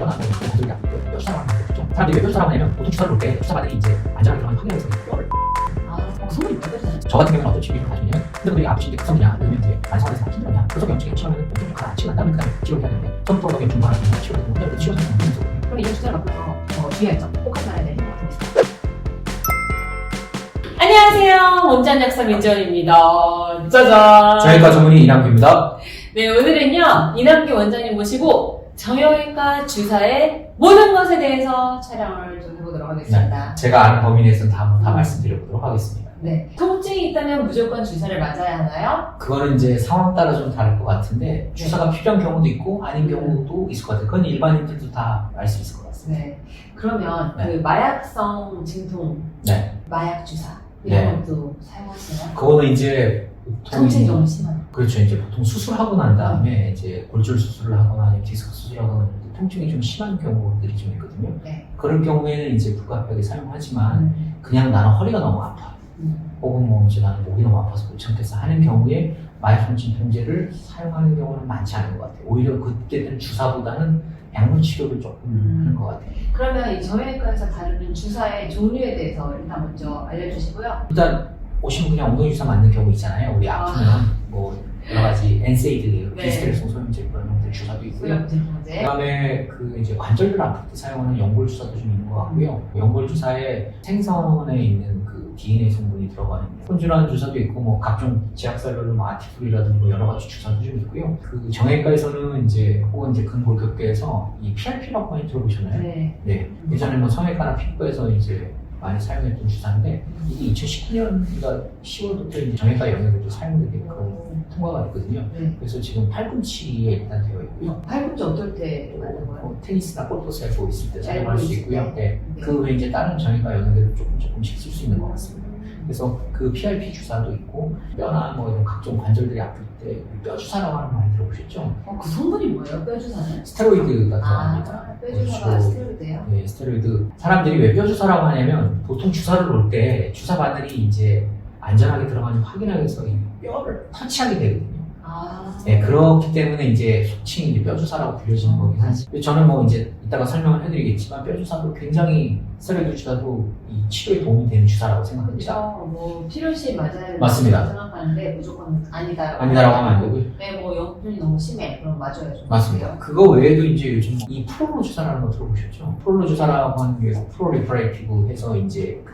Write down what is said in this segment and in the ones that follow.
관절이 아프고 뼈 주사를 하는 거죠. 사람들이 왜 뼈 주사를 하냐면 보통 주사를 볼 때 주사 바늘이 이제 안전하게 들어가는 확률에서 뼈를 성분이 있거든요. 저 같은 경우는 어떤 치료를 가지고 있냐면 근데 아프신데 급성이냐 아니면 이제 만성화돼서 힘들었냐 그래서 염증에 치료하면 염증 좀 가라앉히고 난 다음에 그 다음에 치료를 해야 되는데 처음부터 너무 염증 가라앉히면 치료를 해야 되는데 치료가 좀 힘들어서 그럼 이런 주사를 바꾸면서 주의할 점 꼭 하지 말아야 될 행동 같은 게 있을까요? 안녕하세요. 몸짱 약사 민지원입니다. 짜잔. 정형외과 전문의 이남규입니다. 네, 오늘은요 이남규 원장님 모시고 정형외과 주사의 모든 것에 대해서 촬영을 좀 해보도록 하겠습니다. 제가 아는 범위 내에서는 다 말씀드려보도록 하겠습니다. 네, 통증이 있다면 무조건 주사를 맞아야 하나요? 그거는 이제 상황 따라 좀 다를 것 같은데 주사가 필요한 경우도 있고 아닌 경우도 있을 것 같아요. 그건 일반인들도 다 알 수 있을 것 같습니다. 네. 그러면 네. 그 마약성 진통, 네. 마약 주사 이런 네. 것도 사용하시나요? 그거는 이제 보통 통증이 너무 심한. 그렇죠. 이제 보통 수술하고 난 다음에 이제 골절 수술을 하거나 아니면 디스크 수술을 하거나 이럴 때 통증이 좀 심한 경우들이 좀 있거든요. 네. 그런 경우에는 이제 불가피하게 사용하지만 그냥 나는 허리가 너무 아파. 혹은 뭐 이제 나는 목이 너무 아파서 못 참겠어 하는 경우에 마약성 진통제를 사용하는 경우는 많지 않은 것 같아요. 오히려 그때는 주사보다는 약물 치료를 조금 하는 것 같아요. 그러면 이 정형외과에서 다루는 주사의 종류에 대해서 일단 먼저 알려주시고요. 일단 오시면 그냥 엉덩이 주사 맞는 경우 있잖아요. 우리 아프면 뭐 여러 가지 엔세이드, 네. 비스트레스 소염제 그런 형들 주사도 있고요. 소염제. 그다음에 그 이제 관절들 아플 때 사용하는 연골 주사도 좀 있는 것 같고요. 연골 주사에 생선에 있는 그 DNA 성분이 들어가 있는 혼준하는 주사도 있고 뭐 각종 제약살로를 뭐 아티풀이라든지 뭐 여러 가지 주사도 좀 있고요. 그 정형외과에서는 이제 혹은 이제 근골격계에서 이 PRP라고 많이 들어보셨나요? 네. 네. 예전에 뭐 성형외과나 피부과에서 이제 많이 사용했던 주사인데 이게 2019년 그러니까 10월부터 이제 정형외과 영역에도 사용되게끔 통과가 됐거든요. 네. 그래서 지금 팔꿈치에 일단 되어 있고요. 팔꿈치 어떨 때 맞는 거예요? 테니스나 골프 고 있을 때 잘 사용할 수 보이실 있고요. 때? 네. 네. 그 외에 이제 다른 정형외과 영역에도 조금씩 쓸 수 있는 것 같습니다. 그래서 그 PRP 주사도 있고 뼈나 뭐 이런 각종 관절들이 아플 때 뼈 주사라고 하는 거 많이 들어보셨죠? 그 성분이 뭐예요? 뼈주사는? 스테로이드가 들어갑니다. 뼈주사가 그렇죠. 스테로이드예요? 네, 스테로이드. 사람들이 왜 뼈 주사라고 하냐면 보통 주사를 놓을 때 주사 바늘이 이제 안전하게 들어가는지 확인하기 위해서 이 뼈를 터치하게 되거든요. 네, 그렇기 때문에 이제 속칭 이제 뼈 주사라고 불려지는 거긴 하지. 저는 뭐 이제 이따가 설명을 해드리겠지만 뼈 주사도 굉장히 스테로이드 주사도 이 치료에 도움이 되는 주사라고 생각합니다. 그렇죠. 뭐 필요시 맞아야 맞습니다. 생각하는데 무조건 아니다라고 하면 안 되고요. 네, 뭐 염증이 너무 심해. 그럼 맞아야죠. 맞습니다. 그거 외에도 이제 요즘 이 프롤로 주사라는 거 들어보셨죠? 프롤로 주사라고 하는 게 프로리퍼레이티브 해서 이제 그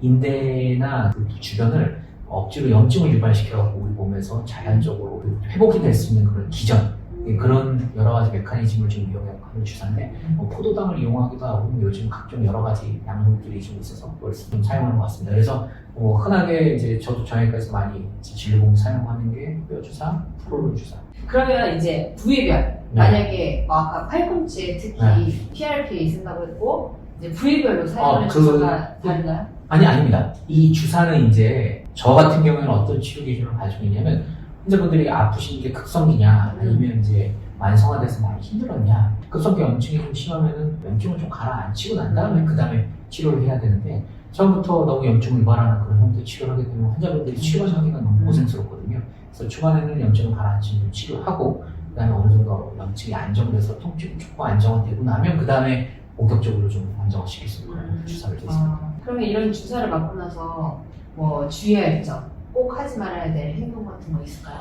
인대나 그 주변을 억지로 염증을 유발시켜갖고 우리 몸에서 자연적으로 회복이 될 수 있는 그런 기전 그런 여러 가지 메커니즘을 좀 이용하는 주사인데 뭐 포도당을 이용하기도 하고 요즘 각종 여러 가지 약물들이 좀 있어서 그걸 좀 사용하는 것 같습니다. 그래서 뭐 흔하게 이제 저도 정형외과에서 많이 진료봉 사용하는 게 뼈 주사, 프롤로 주사. 그러면 이제 부위별 네. 만약에 뭐 아까 팔꿈치에 특히 네. PRP 쓴다고 했고 이제 부위별로 사용하는 그- 주사가 다른가요? 아닙니다. 이 주사는 이제 저 같은 경우에는 어떤 치료 기준을 가지고 있냐면 환자분들이 아프신 게 급성기냐 아니면 이제 만성화돼서 많이 힘들었냐 급성기 염증이 좀 심하면은 염증을 좀 가라앉히고 난 다음에 그 다음에 치료를 해야 되는데 처음부터 너무 염증을 유발하는 그런 형태의 치료를 하게 되면 환자분들이 치료 하기가 너무 고생스럽거든요. 그래서 초반에는 염증을 가라앉히는 치료하고 그 다음에 어느 정도 염증이 안정돼서 통증이 조금 안정화되고 나면 그 다음에 본격적으로 좀 안정화시킬 수 있는 그런 주사를 드립니다. 그러면 이런 주사를 맞고 나서 뭐 주의할 점, 꼭 하지 말아야 될 행동 같은 거 있을까요?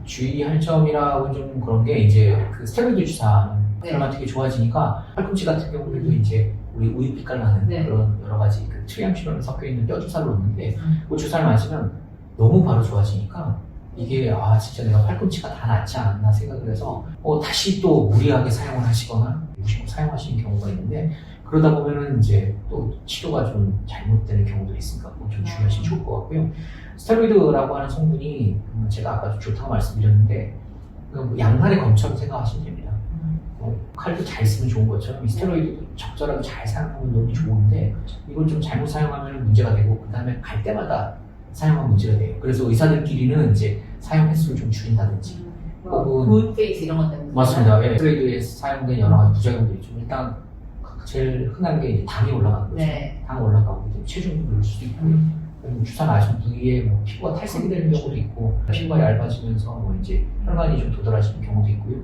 주의할 점이라고 좀 그런 게 이제 그 스테로이드 주사는 네. 혈관 되게 좋아지니까 팔꿈치 같은 경우에도 이제 우리 우유빛깔 나는 네. 그런 여러 가지 그 트리암시론이 섞여 있는 뼈 주사를 놓는데 그 주사를 맞으면 너무 바로 좋아지니까 이게 아 진짜 내가 팔꿈치가 다 낫지 않았나 생각을 해서 다시 또 무리하게 사용을 하시거나 무심코 사용하시는 경우가 있는데 그러다 보면은 이제 또 치료가 좀 잘못되는 경우도 있으니까 그건 좀 주의하시면 좋을 것 같고요. 스테로이드라고 하는 성분이 제가 아까 좋다고 말씀드렸는데 양날의 검처럼 생각하시면 됩니다. 칼도 잘 쓰면 좋은 것처럼 이 스테로이드도 적절하게 잘 사용하면 너무 좋은데 이걸 좀 잘못 사용하면 문제가 되고 그 다음에 갈 때마다 사용하면 문제가 돼요. 그래서 의사들끼리는 이제 사용 횟수를 좀 줄인다든지 혹은 굿페이스 이런 것 때문에 맞습니다. 예. 스테로이드에 사용된 여러 가지 부작용들이 좀 일단 제일 흔한 게 이제 당이 올라가는 거죠. 네. 당 올라가고 체중이 늘 수도 있고요. 그리고 주사 맞은 부위에 뭐 피부가 탈색이 되는 경우도 있고 피부가 얇아지면서 뭐 이제 혈관이 좀 도드라지는 경우도 있고요.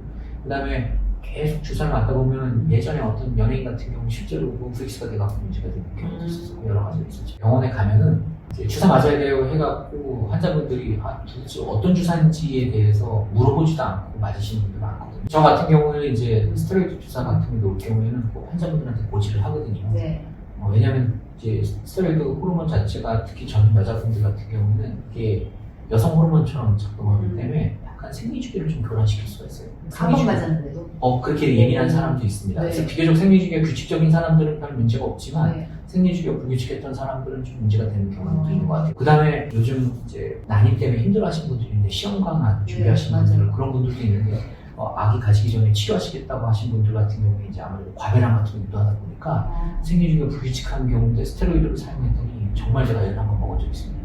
그다음에 계속 주사를 맞다 보면 예전에 어떤 연예인 같은 경우 실제로 브릭스가 돼갖고 문제가 되는 경우도 있었고 여러 가지가 있었죠. 병원에 가면은 이제 주사 맞아야 돼요 해갖고 환자분들이 도대체 어떤 주사인지에 대해서 물어보지도 않고 맞으시는 분들 많거든요. 저 같은 경우는 이제 스테로이드 주사 같은 게 놓을 경우에는 꼭 환자분들한테 고지를 하거든요. 네. 왜냐면 이제 스테로이드 호르몬 자체가 특히 전 여자분들 같은 경우는 이게 여성 호르몬처럼 작동하기 때문에 약간 생리주기를 좀 교란시킬 수가 있어요. 한 번 맞았는데도. 그렇게 예민한 사람도 있습니다. 네. 그래서 비교적 생리주기가 규칙적인 사람들은 별 문제가 없지만 네. 생리주기가 불규칙했던 사람들은 좀 문제가 되는 경우도 있는 것 같아요. 그 다음에 요즘 이제 난임 때문에 힘들어하시는 분들이 있는데 시험관 준비하시는 네, 분들 그런 분들도 있는데 아기 가지기 전에 치료하시겠다고 하신 분들 같은 경우에 이제 아무래도 과배랑 같은 거 유도하다 보니까 생리주기가 불규칙한 경우인데 스테로이드를 사용했더니 정말 제가 열을 한번 먹은 적이 있습니다.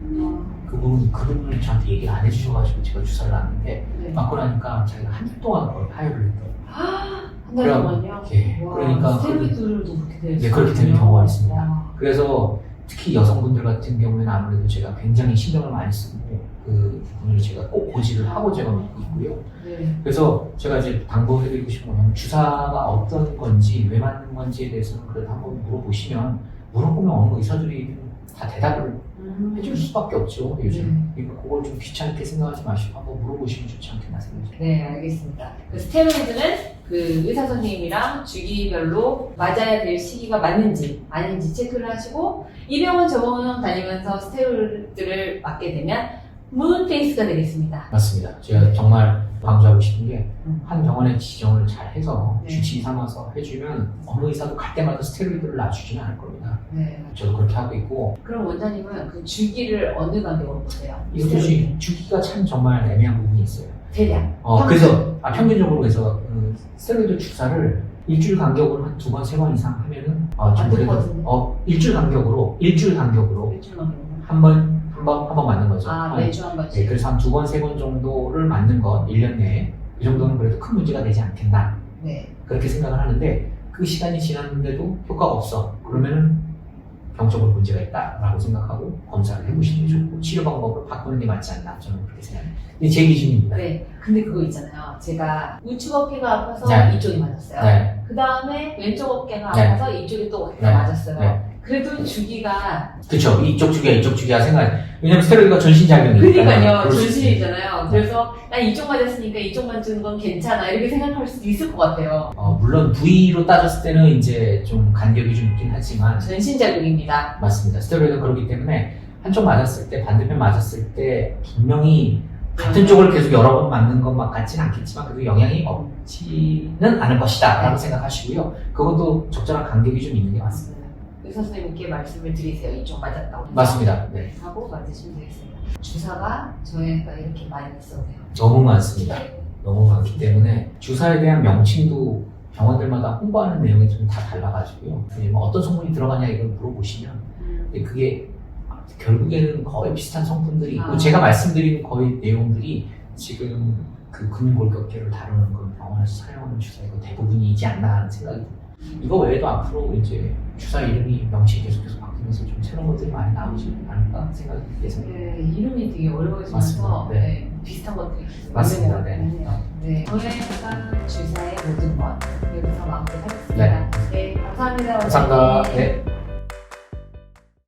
그분을 저한테 얘기를 안 해주셔가지고 제가 주사를 놨는데 네. 맞고 나니까 자기가 한 달 동안 거의 하혈을 했더라고요. 한 달 동안요? 예, 와, 그러니까 스테로이드도 그렇게 돼요? 네, 그렇게 되는 경우가 있습니다. 와. 그래서 특히 여성분들 같은 경우에는 아무래도 제가 굉장히 신경을 많이 쓰고 그 부분을 제가 꼭 고지를 하고 제가 놓고 있고요. 네. 그래서 제가 이제 당부해드리고 싶은 거는 주사가 어떤 건지 왜 맞는 건지에 대해서는 그래도 한번 물어보시면 물어보면 어느 의사들이 다 대답을 해줄 수밖에 없죠 요즘. 그러니까 그걸 좀 귀찮게 생각하지 마시고 한번 물어보시면 좋지 않겠나 생각해요. 네, 알겠습니다. 그 스테로이드는 그 의사 선생님이랑 주기별로 맞아야 될 시기가 맞는지 아닌지 체크를 하시고 이 병원 저 병원 다니면서 스테로이드를 맞게 되면 문페이스가 되겠습니다. 맞습니다. 제가 정말 강조하고 싶은 게 한 병원에 지정을 잘 해서 네. 주치 삼아서 해주면 어느 의사도 갈 때마다 스테로이드를 놔주지는 않을 겁니다. 네. 저도 그렇게 하고 있고 그럼 원장님은 그 주기를 어느 간격으로 보세요? 이것이 주기가 참 정말 애매한 부분이 있어요. 대략. 그래서 평균적으로 해서 스테로이드 주사를 일주일 간격으로 한 2번, 3번 이상 하면은 좀 안 될 것 같은데? 일주일 간격으로 일주일만 한 번 맞는 거죠. 매주 한 네, 번씩. 그래서 한 2번, 3번 정도를 맞는 것 1년 내에 그 정도는 그래도 큰 문제가 되지 않겠나 네. 그렇게 생각을 하는데 그 시간이 지났는데도 효과가 없어. 그러면은 병적으로 문제가 있다라고 생각하고 검사를 해보시는 게 좋고 치료 방법을 바꾸는 게 맞지 않나 저는 그렇게 생각해요. 이게 제 기준입니다. 네. 근데 그거 있잖아요. 제가 우측 어깨가 아파서 네. 이쪽이 맞았어요. 네. 그 다음에 왼쪽 어깨가 네. 아파서 이쪽이 또 어깨가 네. 맞았어요. 네. 그래도 주기가 그쵸. 이쪽 주기야 생각. 왜냐면 스테로이드가 전신작용이니까. 그러니까요. 전신이잖아요. 그래서 난 이쪽 맞았으니까 이쪽 맞는 건 괜찮아 이렇게 생각할 수도 있을 것 같아요. 물론 부위로 따졌을 때는 이제 좀 간격이 좀 있긴 하지만 전신작용입니다. 맞습니다. 스테로이드는 그렇기 때문에 한쪽 맞았을 때 반대편 맞았을 때 분명히 같은 쪽을 계속 여러 번 맞는 것만 같지는 않겠지만 그래도 영향이 없지는 않을 것이다 라고 생각하시고요. 그것도 적절한 간격이 좀 있는 게 맞습니다. 의사 선생님께 말씀을 드리세요. 이쪽 맞았다고. 맞습니다. 네. 하고 맞으시면 되겠습니다. 주사가 저희가 이렇게 많이 있어도 돼요. 너무 많습니다. 너무 많기 때문에 주사에 대한 명칭도 병원들마다 홍보하는 내용이 좀 다 달라가지고요. 뭐 어떤 성분이 들어가냐 이걸 물어보시면 근데 그게 결국에는 거의 비슷한 성분들이 있고 제가 말씀드린 거의 내용들이 지금 그 근골격계를 다루는 그 병원에서 사용하는 주사 이거 대부분이지 않나 하는 생각이 듭니다. 이거 외에도 앞으로 이제 주사 이름이 명칭이 계속 바뀌면서 좀 새로운 것들이 많이 나오지 않을까 생각이 예상됩니다. 네, 이름이 되게 어려워지면서 맞습니다. 네. 네, 비슷한 것들이 계속 맞습니다. 나오네요. 네. 저희가 주사의 모든 것 여기서 마무리하겠습니다. 네. 네, 감사합니다. 감사합니다. 원장님. 네.